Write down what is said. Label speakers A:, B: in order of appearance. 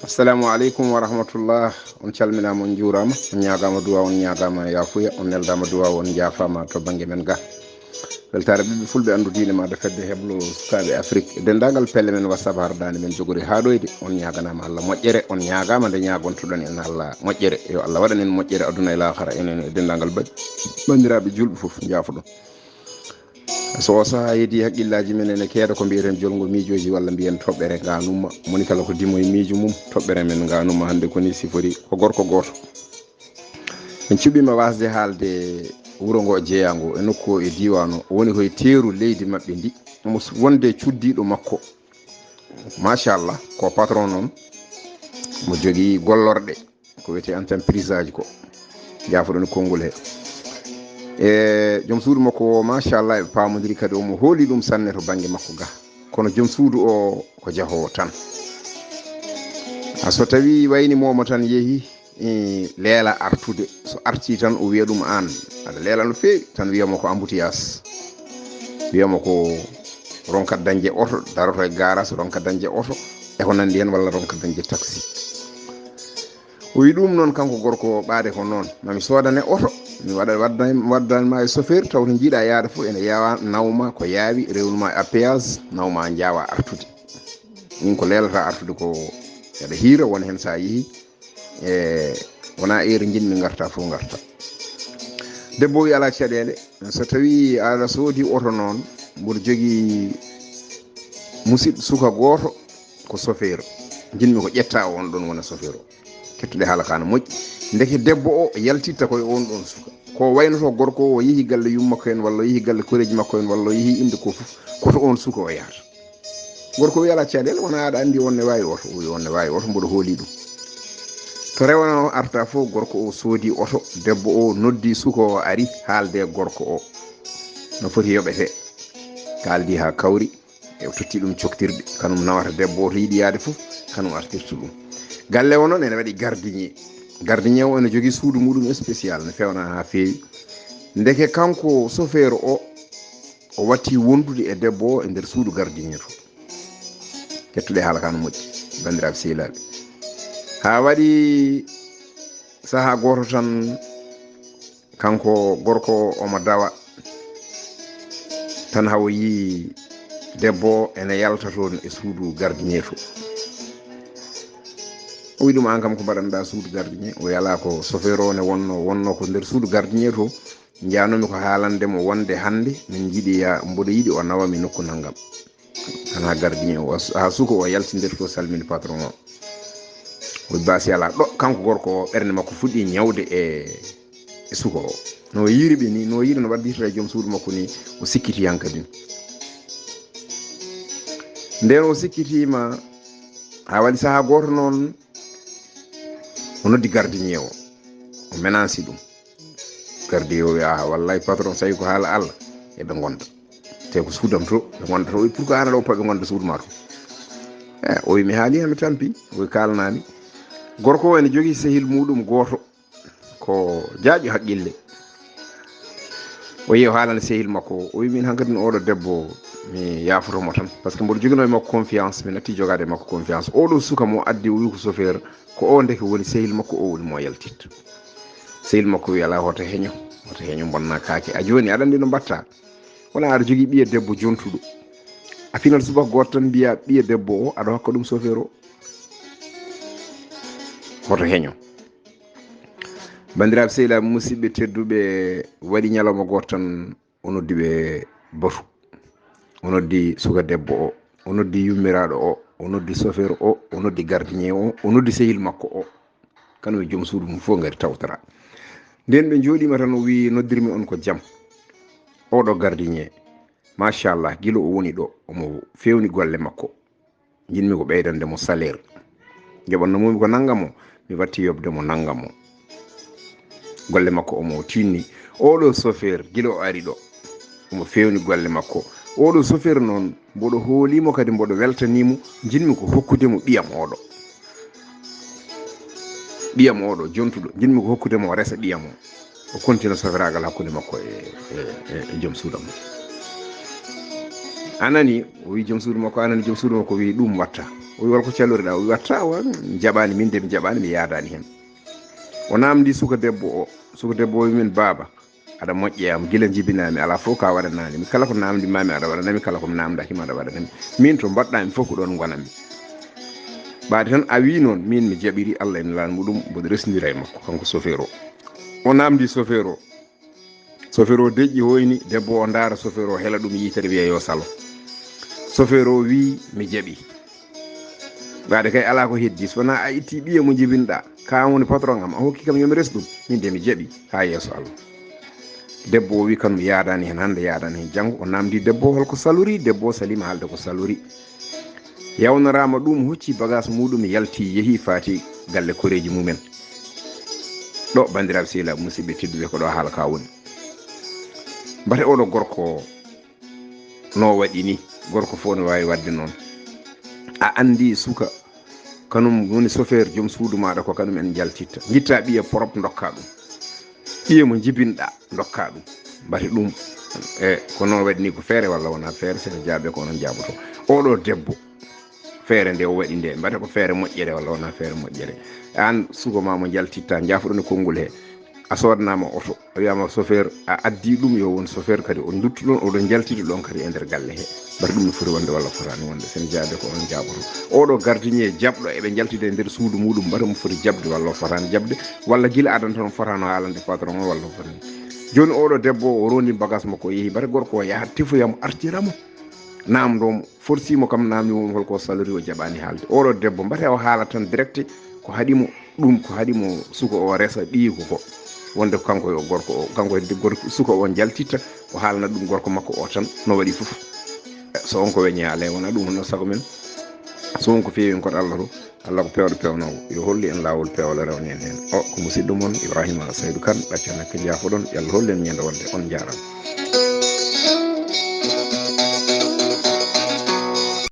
A: Assalamu alaikum wa rahmatullah. On calminama on juurama on ñagama duwa on ñagama yafuya on neldama duwa on jafama to banggue men ga weltare ɓiɓɓe fulɓe andu diine ma fedde heblo sukaɓe afrique dendagal pelle men whatsapp hardani men jogori haɗoyde on ñaganama Allah moƴƴere on ñagama nde ñagontoɗon en Allah moƴƴere yo Allah waɗan en moƴƴere aduna e lahara enen e dendagal bandiraɓe julɓe foof jaafoɗon so saha heedi haqqillaji men ene keeda ko mbiyeten jolgo miijoji walla mbiyen toɓɓere ngaanuuma moni kala ko dimo e miijo mum toɓɓere men ngaanuuma hannde koni sifori ko gorko gooto en cuɓima wasde haalde wuro ngo jeeyango e nokku e diwano woni koye teeru leydi maɓɓe ndi omo wonde cuddiɗo makko machallah ko patron noon mo jogui gollorɗe ko wiyete entreprise aji ko jaafoɗon konngol he e joom suudu makko o machallah e pamodiri kadi omo hooli ɗum sanne to banggue makko ga kono joom suudu o ko jahowo tan so tawi wayni momo tan yeehi leela artude so arti tan o wiya ɗum an aɗa leela no feewi tan wiyamo ko embouteillage wiyamo ko ronka dañde oto daroto e garage ronka dañde oto e ko nandi hen walla ronka dañde taxi o wi ɗum noon kanko gorko ɓaade ko noon mami sodane oto mi waddanma e chauffeur taw to jiiɗa yaade fof ene yawa nawma ko yaawi rewnuma à péage nawma jawa artude min ko leelata artude ko eɗa hiira won hen sa yeehi e wona heure jinmi garta fof garta debbo wi ala caɗele so tawi aɗa soodi oto noon mboɗo jogui musidɗo suka goto ko chauffeur jinmi ko ƴetta on ɗon wona chauffeur o kettude haala kana moƴƴi ndeke debbo o yaltitta koye on ɗon suka ko waynoto gorko o yeehi galle yummakko en walla o yeehi galle koreji makko en walla o yeehi inde ko fof koto on suka o yahata gorko wi ala caɗele wona aɗa andi on ne wawi oto wi on ne wawi oto mboɗo hooli ɗum to rewana o arta fof gorko o soodi oto debbo o noddi suka o ari haalde gorko o no foti yoɓete kaldi ha kawri e totti ɗum coktirɗe kanum nawata debbo o to yiiɗi yaade fof kanum artirta ɗum galle o noon ene waɗi gardinier o ene jogui suudu muɗum spécial ne fewna ha feewi ndeke kanko chauffeur o watti wondude e debbo o e nder suudu gardinier to kettuɗe haala ka no moƴƴi bandiraɓe sehilaɓe ha waɗi saaha goto tan kanko gorko omo dawa tan hawo yi debbo ene yalta toon e suudu gardinier to o wi ɗum an kam ko mbaɗanɗa suudu gardinier o yala ko chauffeur o ne wonno ko nder suudu gardinier to janomi ko haalandemo wonde hande min jiiɗi mboɗo yiiɗi o nawami nokku naggam hana gardinier o ha suka o yaltindir to salmini patron o o basi ala ɗo kanko gorko o ɓernde makko fuɗɗi ñawde e suka o no yiriɓe ni no yiiri no wadditata e joom suudu makko ni o sikkiti yankadin nden o sikkitima ha waɗi saaha goto noon o noddi gardinier o menanci ɗum gardinier o wi aha wallahi patron sawi ko haala Allah eɓe gonda te ko suudam to ɓe gondata o wi pourquoi ana ɗo ɓe gonda suudu ma to o wi mi haali hami tampi o wi kalanami gorko o ene jogui sehil muɗum goto ko jaaƴo haqqille o yeehi o haalana sehil makko o wi min hankkadi no oɗo debbo mi yafotomo tan par ce que mboɗo joguino e makko confiance mi natti jogade e makko confiance oɗo suka mo addi o wi ko chauffeur ko o ndeke woni sehil makko o woni mo yaltitta sehil makko wi ala hoto heeño bonna kaake a joni aɗa andi no mbatta wona aɗa jogui ɓiye debbo jontuɗo a final subaka goto tan mbiya ɓiye debbo o aɗa hokka ɗum chauffeur o hoto heeño bandiraɓe sehilaɓe musidɓe tedduɓe waɗi ñalawma goto tan o noddi ɓe batu o noddi suka debbo o noddi yummiraɗo o noddi chauffeur o noddi gardinier o noddi sehil makko o kanum e joom suudu mum fof gari tawtara nden ɓe jooɗima tan o wi noddirmi on ko jaam oɗo gardinier machallah guila o woni ɗo omo fewni golle makko jinmi ko ɓeydandemo salaire joɓannomumi ko naggam o mi watti yobdemo naggam o golle makko omo tinni oɗo chauffeur guila o ari ɗo omo fewni golle makko oɗo chauffeur noon mboɗo hoolimo kadi mboɗo weltanimo jinmi ko hokkudemo ɓiyam oɗo jontuɗo jinmi ko hokkudemo o resa ɓiyam o continue chauffeuragal hakkude makko e joom suudam anani o wi joom suudu makko anani joom suudu makko wi ɗum watta o wi holko caloriɗa o wi watta wa jaɓani min de mi jaɓani mi yaadani hen o namdi suka debbo o wi min baaba aɗa moƴƴeyam gila jibinami ala fof ka waɗanani mi kala ko namdimami aɗa waɗanami kala komi namdakima aɗa waɗanami min to mbaɗɗami fof ko ɗon gonanmi ɓaade tan a wi noon min mi jaɓiri Allah ene lan muɗum mboɗo resdira e makko kanko chauffeur o namdi chauffeur o deƴƴi hoyni debbo o ndaara chauffeur o hela ɗum yitere wiya yo salo chauffeur o wi mi jaɓi ɓaade kay ala ko heddi so wona a itti ɓiye mo jibinɗa ka woni patron am a hokki kam yomi res ɗum min de mi jaɓi ha yeeso Allah debbo o wi kanum yaadani hen hande yaadani hen janggo o namdi debbo holko salori debbo o salima haalde ko salori yawnorama ɗum hocci bagage muɗum yalti yeehi faati galle koreji mumen ɗo bandiraɓe sehilaɓe musidɓe tedduɓe ko ɗo haala ka woni mbate oɗo gorko no waɗi ni gorko fof ne wawi wadde noon a andi suka kanum woni chauffeur joom suudu maɗa ko kanum en jaltitta jitta ɓiye prop dokka ɗum ɓiye mo jibinɗa dokka ɗum mbate ɗum ko noon waɗi ni ko feere walla wona feere sene jaabe ko onon jaaboto oɗo debbo feere nde o waɗi nde mbate ko feere moƴƴere walla wona feere moƴƴere an suka ma mo jaltitta jaafoɗon e konngol he a sodanama oto a wiyama chauffeur a addi ɗum yo won chauffeur kadi o duttu ɗon oɗon jaltiti ɗon kadi e nder galle he mbaɗa ɗum no foti wonde walla fotani wonde sen jaabe ko on jaaboto oɗo gardinier jaɓɗo eɓe jaltide e nder suudu muɗum mbaɗa mo foti jabde walla o fotani jabde walla guila adan tan fotano haalande patron o walla o fotani joni oɗo debbo o rondi bagage makko o yeehi mbata gorko o yaha tefoyamo artiramo namdomo forcimo kam namdimo holko salori o jaɓani haalde oɗo debbo mbate o haala tan direct ko haɗimo ɗum ko haɗimo suka o resa ɓiyi ko wonde kanko yo gorko o kanko e gorko suka o jaltitta o haalna ɗum gorko makko o tan no waɗi fof so on ko weñi haala wona ɗum hono sago men so on ko feewi koɗo Allah to Allah ko pewɗo pewnowo yo holli en lawol pewol rewni en hen o ko musidɗo moon Ibrahiima Saydu Kane ɗaccan hakke jaafoɗon yo Allah holli en ñande wonde on jarama.